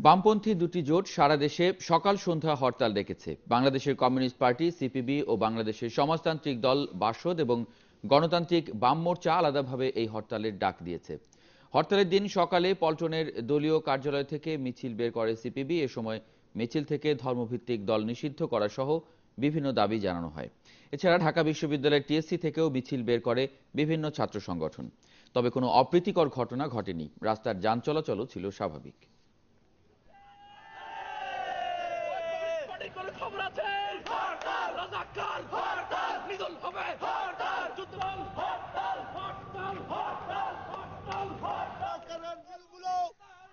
বামপন্থী দুটি জোট সারা দেশে সকাল সন্ধ্যা হরতাল ডেকেছে। বাংলাদেশের কমিউনিস্ট পার্টি সিপিবি ও বাংলাদেশের সমাজতান্ত্রিক দল বাসদ এবং গণতান্ত্রিক বাম মোর্চা আলাদাভাবে এই হরতালের ডাক দিয়েছে। হরতালের দিন সকালে পল্টনের দলীয় কার্যালয় থেকে মিছিল বের করে সিপিবি। এ সময় মিছিল থেকে ধর্মভিত্তিক দল নিষিদ্ধ করা সহ বিভিন্ন দাবি জানানো হয়। এছাড়া ঢাকা বিশ্ববিদ্যালয়ের টিএসসি থেকেও মিছিল বের করে বিভিন্ন ছাত্র সংগঠন। তবে কোনো অপ্রীতিকর ঘটনা ঘটেনি। রাস্তার যান চলাচলও ছিল স্বাভাবিক।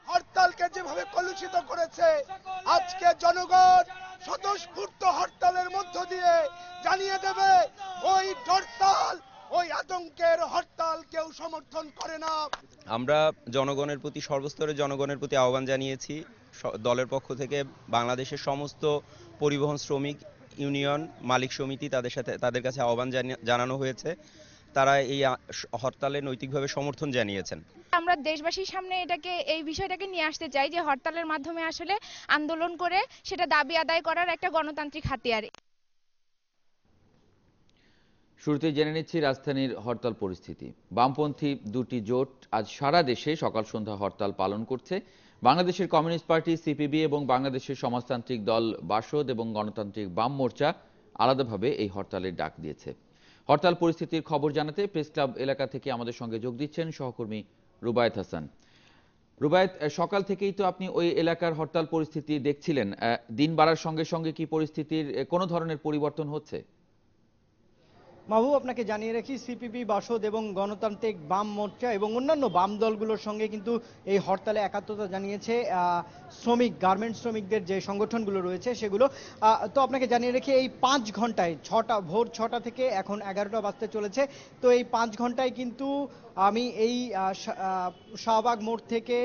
হরতালকে যেভাবে কলুষিত করেছে, আজকে জনগণ স্বতঃস্ফূর্ত হরতালের মধ্য দিয়ে জানিয়ে দেবে ওই হরতাল, ওই আতঙ্কের হরতাল কেউ সমর্থন করে না। আমরা জনগণের প্রতি, সর্বস্তরের জনগণের প্রতি আহ্বান জানিয়েছি। দলের পক্ষ থেকে বাংলাদেশের সমস্ত পরিবহন শ্রমিক ইউনিয়ন, মালিক সমিতি, তাদের কাছে আহ্বান জানানো হয়েছে। তারা এই হরতালে নৈতিকভাবে সমর্থন জানিয়েছেন। আমরা দেশবাসীর সামনে এই বিষয়টাকে নিয়ে আসতে চাই যে হরতালের মাধ্যমে আসলে আন্দোলন করে সেটা দাবি আদায় করার একটা গণতান্ত্রিক হাতিয়ার। শুরুতেই জেনে নিচ্ছি রাজধানীর হরতাল পরিস্থিতি। বামপন্থী দুটি জোট আজ সারা দেশে সকাল সন্ধ্যা হরতাল পালন করছে। বাংলাদেশের কমিউনিস্ট পার্টি সিপিবি এবং বাংলাদেশের সমাজতান্ত্রিক দল বাসদ এবং গণতান্ত্রিক বাম মোর্চা আলাদাভাবে এই হরতালের ডাক দিয়েছে। হরতাল পরিস্থিতির খবর জানাতে প্রেস ক্লাব এলাকা থেকে আমাদের সঙ্গে যোগ দিচ্ছেন সহকর্মী রুবায়েত হাসান। রুবায়েত, সকাল থেকেই তো আপনি ওই এলাকার হরতাল পরিস্থিতি দেখছিলেন। দিন বাড়ার সঙ্গে সঙ্গে কি পরিস্থিতির কোনো ধরনের পরিবর্তন হচ্ছে? মাহবুব, আপনাকে জানিয়ে রাখি, সিপিবি, বাসদ এবং গণতান্ত্রিক বাম মোর্চা এবং অন্যান্য বাম দলগুলোর সঙ্গে কিন্তু এই হরতালে একাত্মতা জানিয়েছে গার্মেন্টস শ্রমিকদের যে সংগঠনগুলো রয়েছে সেগুলো। তো আপনাকে জানিয়ে রাখি, এই 5 ঘন্টায় ভোর 6টা থেকে এখন 11টা বাজতে চলেছে। তো এই 5 ঘন্টায় কিন্তু আমি এই শাহবাগ মোড় থেকে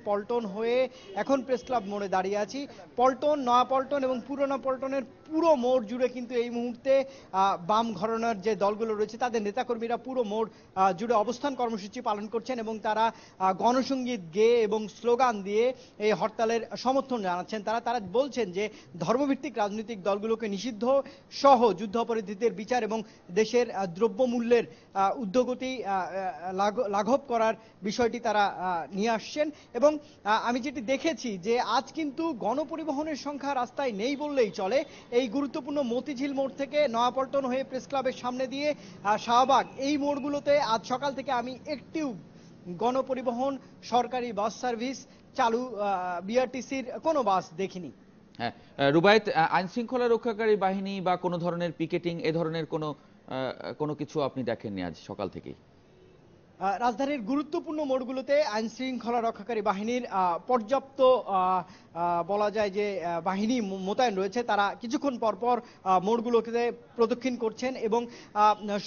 পল্টন হয়ে এখন প্রেস ক্লাব মোড়ে দাঁড়িয়ে আছি। পল্টন, নয়াপল্টন এবং পুরনো পল্টনের পুরো মোড় জুড়ে কিন্তু এই মুহূর্তে বাম ঘরানার যে দলগুলো রয়েছে তাদের নেতাকর্মীরা পুরো মোড় জুড়ে অবস্থান কর্মসূচি পালন করছেন এবং তারা গণসঙ্গীত গেয়ে এবং স্লোগান দিয়ে এই হরতালের সমর্থন জানাচ্ছেন। তারা বলছেন যে ধর্মভিত্তিক রাজনৈতিক দলগুলোকে নিষিদ্ধ সহ যুদ্ধাপরাধীদের বিচার এবং দেশের দ্রব্যমূল্যের ঊর্ধ্বগতি লাঘব করার বিষয়টি তারা নিয়ে আসছেন। এবং আমি যেটি দেখেছি যে আজ কিন্তু গণপরিবহনের সংখ্যা রাস্তায় নেই বললেই চলে। এই গুরুত্বপূর্ণ মতিঝিল মোড় থেকে নয়াপল্টন হয়ে প্রেস ক্লাবের সামনে দিয়ে শাহবাগ, এই মোড়গুলোতে আজ সকাল থেকে আমি একটিও গণপরিবহন, সরকারি বাস সার্ভিস চালু, বিআরটিসির কোনো বাস দেখিনি। হ্যাঁ রুবায়েত, আইন শৃঙ্খলা রক্ষাকারী বাহিনী বা কোনো ধরনের পিকেটিং, এ ধরনের কোনো কিছু আপনি দেখেননি আজ সকাল থেকেই? রাজধানীর গুরুত্বপূর্ণ মোড়গুলোতে আইন শৃঙ্খলা রক্ষাকারী বাহিনীর পর্যাপ্ত বলা যায় যে বাহিনী মোতায়েন রয়েছে। তারা কিছুক্ষণ পরপর মোড়গুলোকে প্রদক্ষিণ করছেন এবং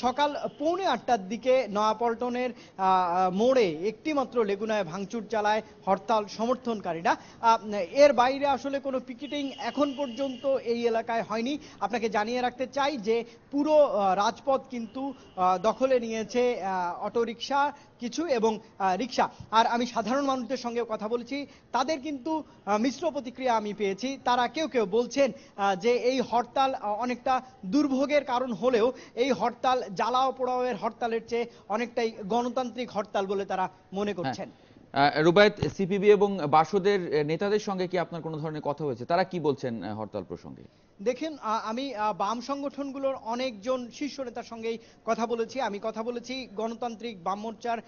সকাল 7:45টার দিকে নয়াপল্টনের মোড়ে একটি মাত্র লেগুনায় ভাঙচুর চালায় হরতাল সমর্থনকারীরা। এর বাইরে আসলে কোনো পিকেটিং এখন পর্যন্ত এই এলাকায় হয়নি। আপনাকে জানিয়ে রাখতে চাই যে পুরো রাজপথ কিন্তু দখলে নিয়েছে অটোরিকশা কিছু এবং রিক্সা। আর আমি সাধারণ মানুষদের সঙ্গে কথা বলেছি, তাদের কিন্তু মিশ্র প্রতিক্রিয়া আমি পেয়েছি। তারা কেউ বলছেন যে এই হরতাল অনেকটা দুর্ভোগের কারণ হলেও এই হরতাল জ্বালাও পোড়াওয়ের হরতালের চেয়ে অনেকটাই গণতান্ত্রিক হরতাল বলে তারা মনে করছেন। রুবায়েত, সিপিবি এবং বাসদের নেতাদের সঙ্গে কি আপনার কোনো ধরনের কথা হয়েছে? তারা কি বলছেন হরতাল প্রসঙ্গে? দেখেন, আমি বাম সংগঠনগুলোর অনেকজন শীর্ষ নেতার সঙ্গেই কথা বলেছি। আমি কথা বলেছি গণতান্ত্রিক বাম মোর্চার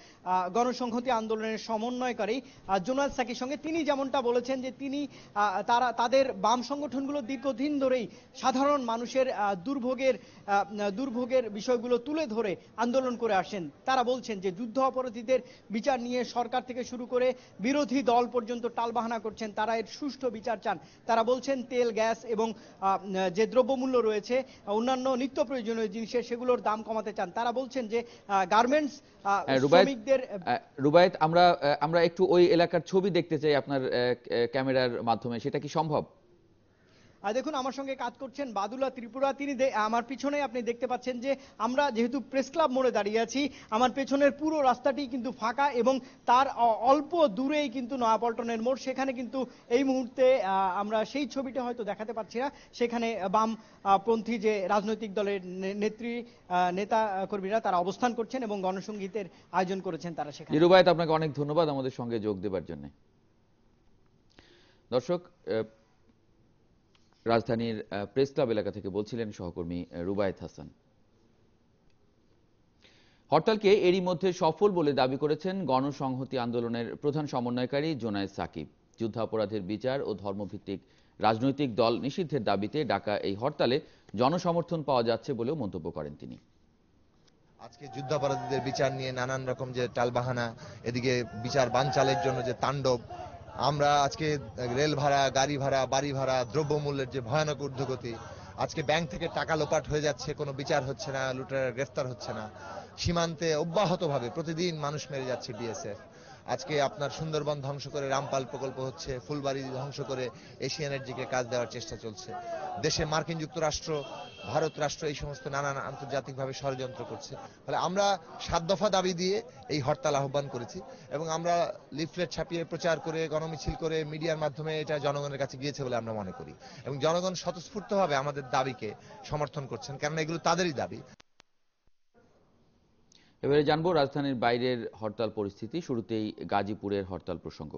গণসংহতি আন্দোলনের সমন্বয়কারী জোনায়েদ সাকির সঙ্গে। তিনি যেমনটা বলেছেন যে তাদের বাম সংগঠনগুলো দীর্ঘদিন ধরেই সাধারণ মানুষের দুর্ভোগের বিষয়গুলো তুলে ধরে আন্দোলন করে আসেন। তারা বলছেন যে যুদ্ধ অপরাধীদের বিচার নিয়ে সরকার থেকে শুরু করে বিরোধী দল পর্যন্ত টালবাহানা করছেন। তারা এর সুষ্ঠু বিচার চান। তারা বলছেন তেল, গ্যাস এবং যে দ্রব্যমূল্য রয়েছে, অন্যান্য নিত্য প্রয়োজনীয় জিনিসের, সেগুলোর দাম কমাতে চান। তারা বলছেন যে গার্মেন্টস শ্রমিকদের। রুবায়েত, আমরা একটু ওই এলাকার ছবি দেখতে চাই আপনার ক্যামেরার মাধ্যমে, সেটা কি সম্ভব? দেখুন আমার সঙ্গে কাজ করছেন বাদুলা ত্রিপুরা, তিনি আমার পিছনে আপনি দেখতে পাচ্ছেন যে আমরা যেহেতু প্রেস ক্লাব মোড়ে দাঁড়িয়ে আছি, আমার পেছনের পুরো রাস্তাটি কিন্তু ফাঁকা এবং তার অল্প দূরেই কিন্তু নয়াপল্টনের মোড়, সেখানে কিন্তু এই মুহূর্তে আমরা সেই ছবিটা হয়তো দেখাতে পারছি না, সেখানে বামপন্থী যে রাজনৈতিক দলের নেতা কর্মীরা তারা অবস্থান করছেন এবং গণসংগীতের আয়োজন করেছেন তারা সেখানে। নিরুবায়ত, আপনাকে অনেক ধন্যবাদ আমাদের সঙ্গে যোগ দেবার জন্য। দর্শক, রাজধানীর প্রেস ক্লাব এলাকা থেকে বলছিলেন সহকর্মী রুবায়েত হাসান। হরতালকে এরই মধ্যে সফল বলে দাবি করেছেন গণসংহতি আন্দোলনের প্রধান সমন্বয়কারী জোনায়েদ সাকিব। যুদ্ধাপরাধের বিচার ও ধর্মভিত্তিক রাজনৈতিক দল নিষিদ্ধের দাবিতে ডাকা এই হরতালে জনসমর্থন পাওয়া যাচ্ছে বলেও মন্তব্য করেন তিনি। আজকে যুদ্ধাপরাধীদের বিচার নিয়ে নানান রকম যে টালবাহানা, এদিকে বিচার বানচালের জন্য যে তাণ্ডব, আমরা আজকে রেল ভাড়া, গাড়ি ভাড়া, বাড়ি ভাড়া, দ্রব্যমূল্যের যে ভয়ানক ঊর্ধ্বগতি, আজকে ব্যাংক থেকে টাকা লোপাট হয়ে যাচ্ছে, কোনো বিচার হচ্ছে না, লুটেরা গ্রেফতার হচ্ছে না, সীমান্তে অব্যাহতভাবে প্রতিদিন মানুষ মেরে যাচ্ছে বিএসএফ, আজকে আপনার সুন্দরবন ধ্বংস করে রামপাল প্রকল্প হচ্ছে, ফুলবাড়ি ধ্বংস করে এশিয়া এনার্জিকে কাজ দেওয়ার চেষ্টা চলছে, দেশে মার্কিন যুক্তরাষ্ট্র, ভারত রাষ্ট্র এই সমস্ত নানান আন্তর্জাতিকভাবে ষড়যন্ত্র করছে। ফলে আমরা 7 দফা দাবি দিয়ে এই হরতাল আহ্বান করেছি এবং আমরা লিফলেট ছাপিয়ে প্রচার করে গণমিছিল করে মিডিয়ার মাধ্যমে এটা জনগণের কাছে গিয়েছে বলে আমরা মনে করি এবং জনগণ স্বতঃস্ফূর্তভাবে আমাদের দাবিকে সমর্থন করছেন, কেননা এগুলো তাদেরই দাবি। এবারে জানবো রাজধানীর বাইরের হরতাল পরিস্থিতি। শুরুতেই গাজীপুরের হরতাল প্রসঙ্গ।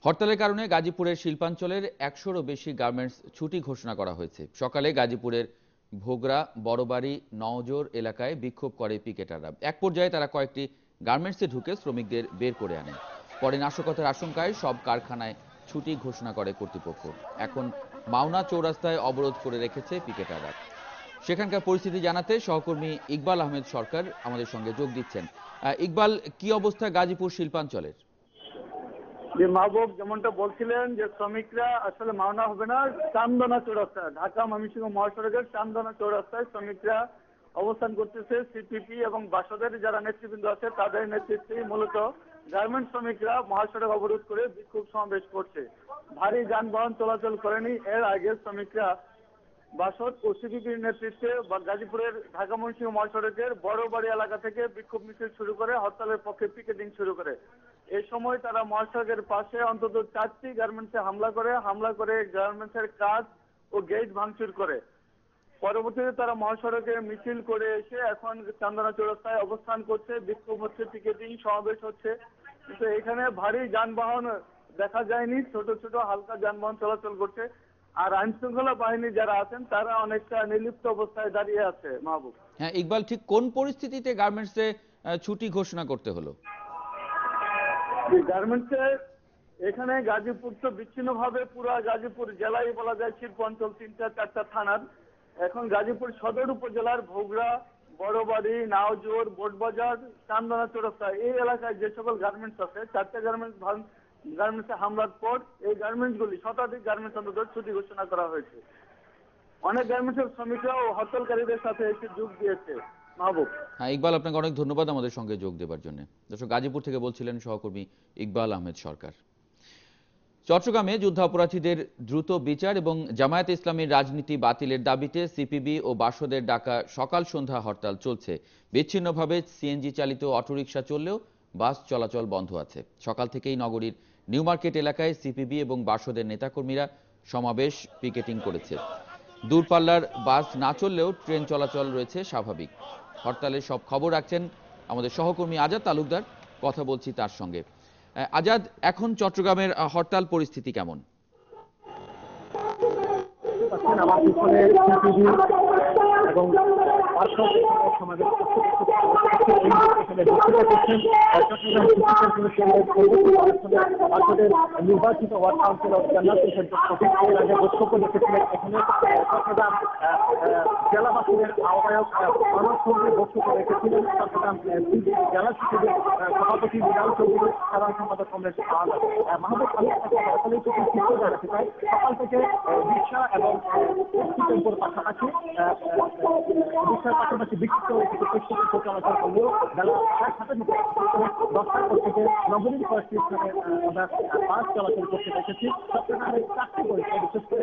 হরতালের কারণে গাজীপুরের শিল্পাঞ্চলের 100-রও বেশি গার্মেন্টস ছুটি ঘোষণা করা হয়েছে। সকালে গাজীপুরের ভোগড়া, বড়বাড়ি, নওজোর এলাকায় বিক্ষোভ করে পিকেটাররা। এক পর্যায়ে তারা কয়েকটি গার্মেন্টসে ঢুকে শ্রমিকদের বের করে আনে। পরে নাশকতার আশঙ্কায় সব কারখানায় ছুটি ঘোষণা করে কর্তৃপক্ষ। এখন মাওনা চৌরাস্তায় অবরোধ করে রেখেছে পিকেটাররা। সেখানকার পরিস্থিতি জানাতে সহকর্মী ইকবাল আহমেদ সরকার আমাদের সঙ্গে যোগ দিচ্ছেন। ইকবাল, কি অবস্থা গাজীপুর শিল্পাঞ্চলের? যে মাহবুব যেমনটা বলছিলেন যে শ্রমিকরা আসলে মাওনা হবে না, চান্দনা চৌরাস্তা, ঢাকা ময়মনসিংহ মহাসড়কের চান্দনা চৌরাস্তায় শ্রমিকরা অবস্থান করতেছে। সিপিপি এবং বাসদের যারা নেতৃবৃন্দ আছে তাদের নেতৃত্বে মূলত গার্মেন্ট শ্রমিকরা মহাসড়ক অবরোধ করে বিক্ষোভ সমাবেশ করছে। ভারী যানবাহন চলাচল করেনি। এর আগে শ্রমিকরা বাসদ ও সিপিপির নেতৃত্বে গাজীপুরের ঢাকা ময়মনসিংহ মহাসড়কের বড়বাড়ি এলাকা থেকে বিক্ষোভ মিছিল শুরু করে হরতালের পক্ষে পিকেটিং শুরু করে। এই সময় তারা মহাসড়কের পাশে অন্তত 4টি গার্মেন্টসে হামলা করে গার্মেন্টসের কাজ ও গেট ভাঙচুর করে। পরবর্তীতে তারা মহাসড়কে মিছিল করে এসে এখন চান্দনা চৌরাস্তায় অবস্থান করছে, বিক্ষোভ হচ্ছে, পিকেটিং সমাবেশ হচ্ছে। কিন্তু এখানে ভারী যানবাহন দেখা যায়নি, ছোট ছোট হালকা যানবাহন চলাচল করছে। আর আইন শৃঙ্খলা বাহিনী যারা আছেন তারা অনেকটা নির্লিপ্ত অবস্থায় দাঁড়িয়ে আছে। মাহবুব, হ্যাঁ ইকবাল, ঠিক কোন পরিস্থিতিতে গার্মেন্টসে ছুটি ঘোষণা করতে হলো? গার্মেন্টসের এখানে গাজীপুর তো বিচ্ছিন্নভাবে পুরো গাজীপুর জেলায় বলা যায় শিল্প অঞ্চল 3-4টা থানার। এখন গাজীপুর সদর উপজেলার ভোগড়া, বড়বাড়ি, নাওজোর, বোটবাজার, চান্দনা চৌরাস্তা এই এলাকায় যে সকল গার্মেন্টস আছে 4টা গার্মেন্টসে হামলার পর এই গার্মেন্টসগুলি শতাধিক গার্মেন্টস অন্তত ছুটি ঘোষণা করা হয়েছে। অনেক গার্মেন্টসের শ্রমিকরাও হরতালকারীদের সাথে এসে যোগ দিয়েছে। মাহবুব, হ্যাঁ ইকবাল, আপনাকে অনেক ধন্যবাদ আমাদের সঙ্গে যোগ দেবার জন্য। দর্শক, গাজীপুর থেকে বলছিলেন সহকর্মী ইকবাল আহমেদ সরকার। চট্টগ্রামে যুদ্ধাপরাধীদের দ্রুত বিচার এবং জামায়াতে ইসলামীর রাজনীতি বাতিলের দাবিতে সিপিবি ও বাসদের ডাকা সকাল সন্ধ্যা হরতাল চলছে। বিচ্ছিন্নভাবে সিএনজি চালিত অটোরিকশা চললেও বাস চলাচল বন্ধ আছে। সকাল থেকেই নগরীর নিউ মার্কেট এলাকায় সিপিবি এবং বাসদের নেতাকর্মীরা সমাবেশ, পিকেটিং করেছে। দূরপাল্লার বাস না চললেও ট্রেন চলাচল রয়েছে স্বাভাবিক। হরতালের সব খবর রাখছেন আমাদের সহকর্মী আজাদ তালুকদার, কথা বলছি তার সঙ্গে। আজাদ, এখন চট্টগ্রামের হরতাল পরিস্থিতি কেমন? আমার পিছনে সিপিবি এবং নির্বাচিত ওয়ার্ড কাউন্সিল অফ বক্তব্য রেখেছিলেন। এখানে চট্টগ্রাম জেলা বাসীদের আহ্বায়ক মানব চৌধুরী বক্তব্য রেখেছিলেন। চট্টগ্রাম জেলা সিপিবির সভাপতি বিধান চৌধুরী, সাধারণ সম্পাদক কমরেড মাহবুব আলী চিত্র জানাতে চাই। সকাল থেকে রিক্সা এবং টেম্পোর পাশাপাশি রিক্সার পাশাপাশি বিক্ষিপ্ত চলাচল করলেও বেলা 7:30 করে 10টার পর থেকে নগরীর কয়েকটি স্থানে আমরা বাস চলাচল করতে দেখেছি। চট্টগ্রামের 4টি পরীক্ষা, বিশেষ করে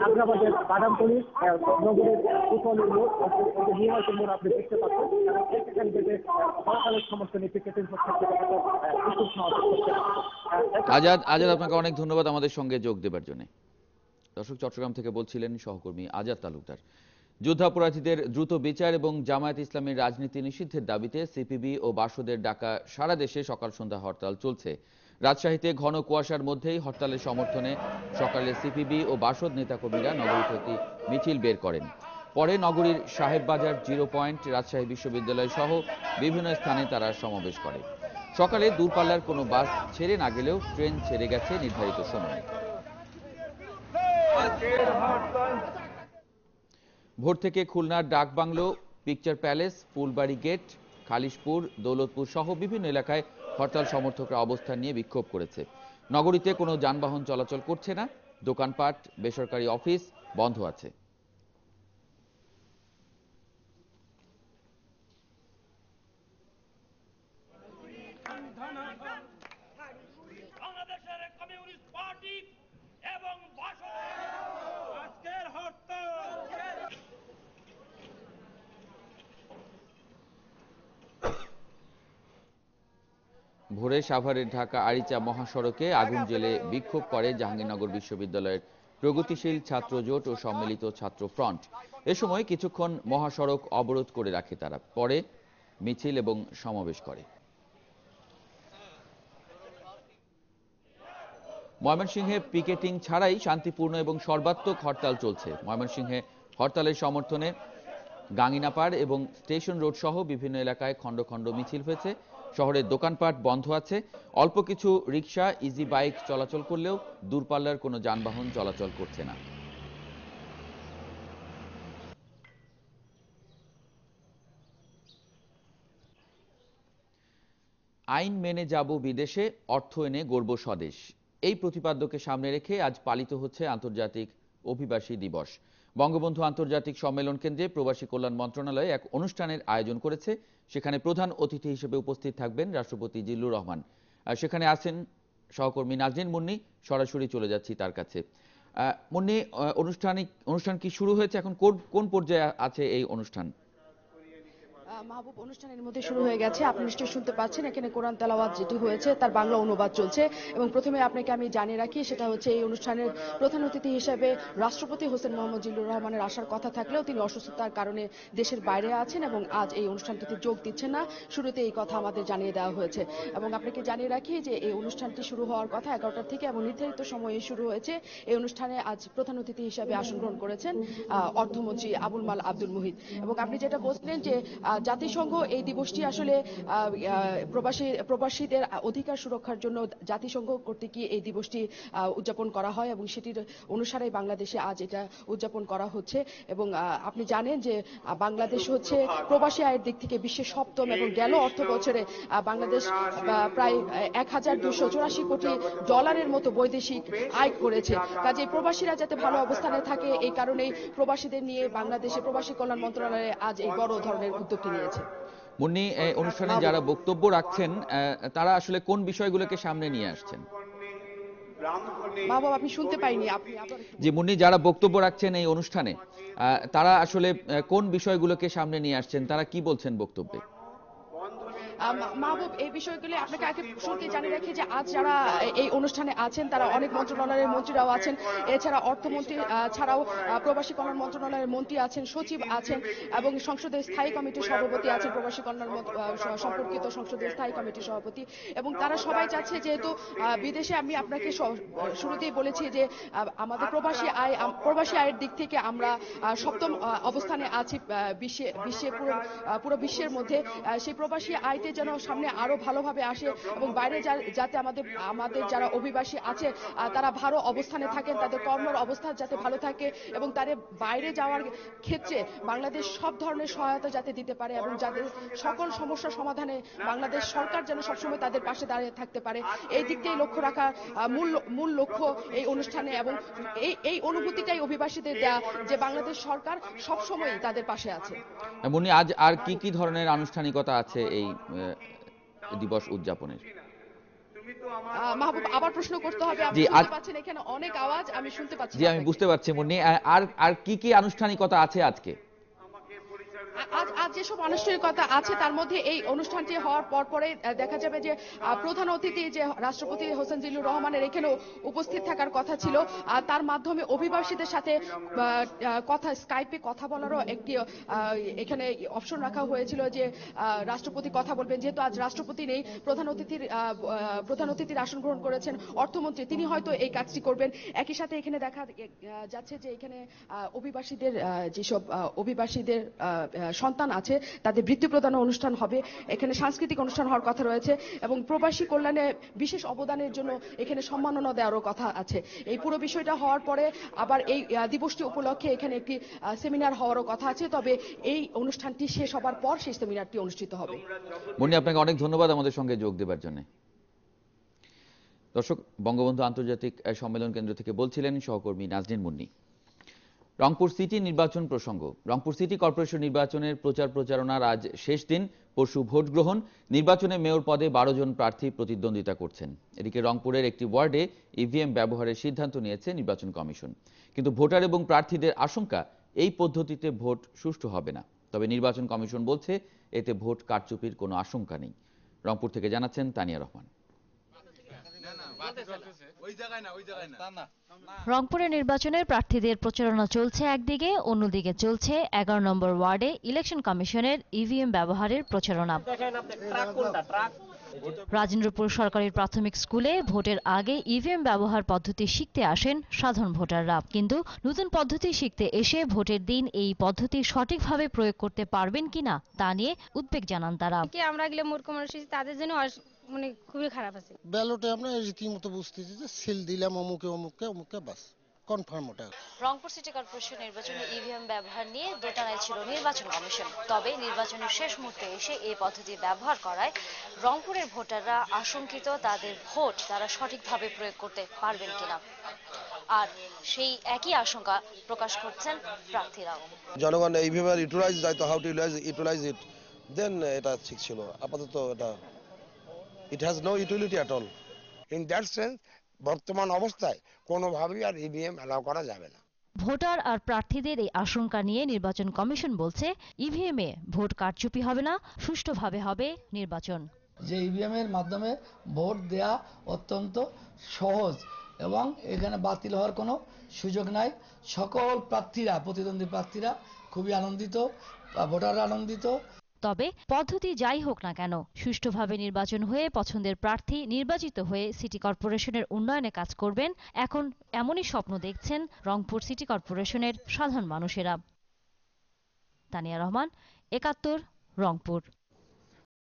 আগ্রাবাদের বাদামতলী, নগরীর কুশলী মোড়, নিউ মার্কেট মোড় আপনি দেখতে পাচ্ছেন। সেখান থেকে হরতালের সমর্থনে পিকেটিং হচ্ছে। আজাদ, আপনাকে অনেক ধন্যবাদ আমাদের সঙ্গে যোগ দেবার জন্য। দর্শক, চট্টগ্রাম থেকে বলছিলেন সহকর্মী আজাদ তালুকদার। যুদ্ধাপরাধীদের দ্রুত বিচার এবং জামায়াত ইসলামীর রাজনীতি নিষিদ্ধের দাবিতে সিপিবি ও বাসদের ডাকা সারা দেশে সকাল সন্ধ্যা হরতাল চলছে। রাজশাহীতে ঘন কুয়াশার মধ্যেই হরতালের সমর্থনে সকালে সিপিবি ও বাসদ নেতাকর্মীরা নগরী থেকে মিছিল বের করেন। পরে নগরীর সাহেববাজার, জিরো পয়েন্ট, রাজশাহী বিশ্ববিদ্যালয় সহ বিভিন্ন স্থানে তারা সমাবেশ করে। সকালে দূরপাল্লার কোনো বাস ছেড়ে না গেলেও ট্রেন ছেড়ে গেছে নির্ধারিত সময়ে। ভোর থেকে খুলনার Dakbangla, Picture Palace, Phulbari Gate, Khalishpur, Daulatpur সহ বিভিন্ন এলাকায় হরতাল সমর্থকরা অবস্থান নিয়ে বিক্ষোভ করেছে। নগরীতে কোনো যানবাহন চলাচল করছে না, দোকানপাট, বেসরকারি অফিস বন্ধ আছে। ভোরে সাভারের ঢাকা আরিচা মহাসড়কে আগুন জ্বেলে বিক্ষোভ করে জাহাঙ্গীরনগর বিশ্ববিদ্যালয়ের প্রগতিশীল ছাত্র জোট ও সম্মিলিত ছাত্র ফ্রন্ট। এ সময় কিছুক্ষণ মহাসড়ক অবরোধ করে রাখে তারা, পরে মিছিল এবং সমাবেশ করে। ময়মনসিংহে পিকেটিং ছাড়াই শান্তিপূর্ণ এবং সর্বাত্মক হরতাল চলছে। ময়মনসিংহে হরতালের সমর্থনে গাঙ্গিনাপাড় এবং স্টেশন রোড সহ বিভিন্ন এলাকায় খণ্ড খণ্ড মিছিল হয়েছে। শহরের দোকানপাট বন্ধ আছে। অল্প কিছু রিক্সা, ইজি বাইক চলাচল করলেও দূরপাল্লার কোনো যানবাহন চলাচল করছে না। আইন মেনে যাব বিদেশে, অর্থ এনে গড়ব স্বদেশ, এই প্রতিপাদ্যকে সামনে রেখে আজ পালিত হচ্ছে আন্তর্জাতিক অভিবাসী দিবস। বঙ্গবন্ধু আন্তর্জাতিক সম্মেলন কেন্দ্রে প্রবাসী কল্যাণ মন্ত্রণালয় এক অনুষ্ঠানের আয়োজন করেছে। সেখানে প্রধান অতিথি হিসেবে উপস্থিত থাকবেন রাষ্ট্রপতি জিল্লুর রহমান। সেখানে আছেন সহকর্মী নাজনীন মুন্নি। সরাসরি চলে যাচ্ছি তার কাছে। মুন্নি, অনুষ্ঠান কি শুরু হয়েছে? এখন কোন পর্যায়ে আছে এই অনুষ্ঠান? মাহবুব, অনুষ্ঠানের মধ্যে শুরু হয়ে গেছে। আপনি নিশ্চয়ই শুনতে পাচ্ছেন এখানে কোরআন তেলাওয়াত যেটি হয়েছে তার বাংলা অনুবাদ চলছে। এবং প্রথমে আপনাকে আমি জানিয়ে রাখি, সেটা হচ্ছে এই অনুষ্ঠানের প্রধান অতিথি হিসেবে রাষ্ট্রপতি হোসেন মোহাম্মদ জিল্লুর রহমানের আসার কথা থাকলেও তিনি অসুস্থতার কারণে দেশের বাইরে আছেন এবং আজ এই অনুষ্ঠানটিতে যোগ দিচ্ছেন না। শুরুতে এই কথা আমাদের জানিয়ে দেওয়া হয়েছে। এবং আপনাকে জানিয়ে রাখি যে এই অনুষ্ঠানটি শুরু হওয়ার কথা 11টার থেকে এবং নির্ধারিত সময়ে শুরু হয়েছে। এই অনুষ্ঠানে আজ প্রধান অতিথি হিসেবে আসন গ্রহণ করেছেন অর্থমন্ত্রী আবুল মাল আব্দুল মুহিত। এবং আপনি যেটা বলছিলেন যে জাতিসংঘ এই দিবসটি আসলে প্রবাসীদের অধিকার সুরক্ষার জন্য জাতিসংঘ কর্তৃক এই দিবসটি উদযাপন করা হয় এবং সেটির অনুসারে বাংলাদেশে আজ এটা উদযাপন করা হচ্ছে। এবং আপনি জানেন যে বাংলাদেশ হচ্ছে প্রবাসী আয়ের দিক থেকে বিশ্বের 7ম এবং গেল অর্থ বছরে বাংলাদেশ প্রায় 1284 কোটি ডলারের মতো বৈদেশিক আয় করেছে। কাজে প্রবাসীরা যাতে ভালো অবস্থানে থাকে, এই কারণেই প্রবাসীদের নিয়ে বাংলাদেশে প্রবাসী কল্যাণ মন্ত্রণালয় আজ এই বড় ধরনের উদ্যোগটি নিয়েছে। মুন্নি, অনুষ্ঠানে যারা বক্তব্য রাখছেন তারা আসলে কোন বিষয়গুলোকে সামনে নিয়ে আসছেন? বাবা, আপনি শুনতে পাইনি, আপনি জি মুন্নি, যারা বক্তব্য রাখছেন এই অনুষ্ঠানে তারা আসলে কোন বিষয়গুলোকে সামনে নিয়ে আসছেন, তারা কি বলছেন বক্তব্যে? মাহবুব, এই বিষয়গুলি আপনাকে আগে শুনতে জানিয়ে রাখি যে আজ যারা এই অনুষ্ঠানে আছেন তারা অনেক মন্ত্রণালয়ের মন্ত্রীরাও আছেন। এছাড়া অর্থমন্ত্রী ছাড়াও প্রবাসী কল্যাণ মন্ত্রণালয়ের মন্ত্রী আছেন, সচিব আছেন এবং সংসদের স্থায়ী কমিটির সভাপতি আছেন, প্রবাসী কল্যাণ সম্পর্কিত সংসদের স্থায়ী কমিটির সভাপতি। এবং তারা সবাই চাচ্ছে, যেহেতু বিদেশে আমি আপনাকে শুরুতেই বলেছি যে আমাদের প্রবাসী আয়ের দিক থেকে আমরা 7ম অবস্থানে আছি পুরো বিশ্বের মধ্যে। সেই প্রবাসী আয়তে যেন সামনে আরো ভালোভাবে আসে এবং বাইরে যাতে আমাদের যারা অভিবাসী আছে তারা ভালো অবস্থানে থাকেন, তাদের কর্মের অবস্থা যাতে ভালো থাকে এবং তাদের বাইরে যাওয়ার ক্ষেত্রে বাংলাদেশ সব ধরনের সহায়তা যাতে দিতে পারে এবং যাদের সকল সমস্যা সমাধানে বাংলাদেশ সরকার যেন সবসময় তাদের পাশে দাঁড়িয়ে থাকতে পারে, এই দিকটাই লক্ষ্য রাখা মূল লক্ষ্য এই অনুষ্ঠানে। এবং এই অনুভূতিটাই অভিবাসীদের দেয়া যে বাংলাদেশ সরকার সবসময় তাদের পাশে আছে। মুন্নি, আজ আর কি কি ধরনের আনুষ্ঠানিকতা আছে এই দিবস উদযাপনের। মাহবুব, আবার প্রশ্ন করতে হবে। আপনি জি, শুনতে পাচ্ছেন এখানে অনেক আওয়াজ, আমি শুনতে পাচ্ছি জি, না আমি আপনাকে। বুঝতে পারছি মুন্নি। আর আর কি কি আনুষ্ঠানিকতা আছে আজকে? আজ যেসব আনুষ্ঠানিকতা আছে তার মধ্যে এই অনুষ্ঠানটি হওয়ার পরে দেখা যাবে যে প্রধান অতিথি যে রাষ্ট্রপতি হোসেন জিল্লুর রহমানের এখানেও উপস্থিত থাকার কথা ছিল। তার মাধ্যমে অভিবাসীদের সাথে স্কাইপে কথা বলারও একটি এখানে অপশন রাখা হয়েছিল যে রাষ্ট্রপতি কথা বলবেন। যেহেতু আজ রাষ্ট্রপতি নেই, প্রধান অতিথির আসন গ্রহণ করেছেন অর্থমন্ত্রী, তিনি হয়তো এই কাজটি করবেন। একই সাথে এখানে দেখা যাচ্ছে যে এখানে অভিবাসীদের যেসব অভিবাসীদের সন্তান আছে তাদের বৃত্তি প্রদান অনুষ্ঠান হবে। এখানে সাংস্কৃতিক অনুষ্ঠান হওয়ার কথা রয়েছে এবং প্রবাসী কল্যাণে বিশেষ অবদানের জন্য এখানে সম্মাননা দেওয়ারও কথা আছে। এই পুরো বিষয়টা হওয়ার পরে আবার এই দিবসটি উপলক্ষে এখানে একটি সেমিনার হওয়ারও কথা আছে। তবে এই অনুষ্ঠানটি শেষ হবার পর সেই সেমিনারটি অনুষ্ঠিত হবে। মুন্নি, আপনাকে অনেক ধন্যবাদ আমাদের সঙ্গে যোগ দেবার জন্য। দর্শক, বঙ্গবন্ধু আন্তর্জাতিক সম্মেলন কেন্দ্র থেকে বলছিলেন সহকর্মী নাজনীন মুন্নি। রংপুর সিটি নির্বাচন প্রসঙ্গ। রংপুর সিটি কর্পোরেশন নির্বাচনের প্রচারণার আজ শেষ দিন। পরশু ভোট গ্রহণ। নির্বাচনে মেয়র পদে 12 জন প্রার্থী প্রতিদ্বন্দ্বিতা করছেন। এদিকে রংপুরের একটি ওয়ার্ডে ইভিএম ব্যবহারের সিদ্ধান্ত নিয়েছে নির্বাচন কমিশন। কিন্তু ভোটার এবং প্রার্থীদের আশঙ্কা, এই পদ্ধতিতে ভোট সুষ্ঠু হবে না। তবে নির্বাচন কমিশন বলছে এতে ভোট কারচুপির কোনো আশঙ্কা নেই। রংপুর থেকে জানাচ্ছেন তানিয়া রহমান। রংপুরের নির্বাচনের প্রার্থীদের প্রচারণা চলছে একদিকে, অন্যদিকে চলছে 11 নম্বর ওয়ার্ডে ইলেকশন কমিশনের ইভিএম ব্যবহারের প্রচারণা। রাজেন্দ্রপুর সরকারি প্রাথমিক স্কুলে ভোটের আগে ইভিএম ব্যবহার পদ্ধতি শিখতে আসেন সাধারণ ভোটাররা। কিন্তু নতুন পদ্ধতি শিখতে এসে ভোটের দিন এই পদ্ধতি সঠিকভাবে প্রয়োগ করতে পারবেন কিনা তা নিয়ে উদ্বেগ জানান তারা। আমরা গেলে মূর্খ মানুষ, তাদের জন্য মানে খুবই খারাপ আছে। ব্যালটে আমরা রীতিমতো বুঝতেছি যে সিল দিলাম অমুকে অমুকে অমুকে, বাস কনফার্ম ওটা। রংপুর সিটি কর্পোরেশন নির্বাচনে ইভিএম ব্যবহার নিয়ে দোটানায় ছিল নির্বাচন কমিশন। তবে নির্বাচনের শেষ মুহূর্তে এসে এই পদ্ধতি ব্যবহার করায় রংপুরের ভোটাররা আশঙ্কিত তাদের ভোট তারা সঠিকভাবে প্রয়োগ করতে পারবেন কিনা। আর সেই একই আশঙ্কা প্রকাশ করছেন প্রার্থীরাও। জনগণ এইভাবে ইউটিলাইজ দায়িত্ব, how to utilize it, then এটা ঠিক ছিল। আপাতত এটা it has no utility at all. In that sense বর্তমান অবস্থায় কোনোভাবেই আর ইভিএম অ্যালাউ করা যাবে না। ভোটার আর প্রার্থীদের এই আশঙ্কা নিয়ে নির্বাচন কমিশন বলছে ইভিএম এ ভোট কারচুপি হবে না, সুষ্ঠুভাবে হবে নির্বাচন। যে ইভিএম এর মাধ্যমে ভোট দেয়া অত্যন্ত সহজ এবং এখানে বাতিল হওয়ার কোনো সুযোগ নাই। সকল প্রার্থীরা, প্রতিদ্বন্দ্বী প্রার্থীরা খুবই আনন্দিত, ভোটাররা আনন্দিত। তবে পদ্ধতি যাই হোক না কেন, সুষ্ঠুভাবে নির্বাচন হয়ে পছন্দের প্রার্থী নির্বাচিত হয়ে সিটি কর্পোরেশনের উন্নয়নে কাজ করবেন, এখন এমনই স্বপ্ন দেখছেন রংপুর সিটি কর্পোরেশনের সাধারণ মানুষেরা। তানিয়া রহমান, ৭১, রংপুর।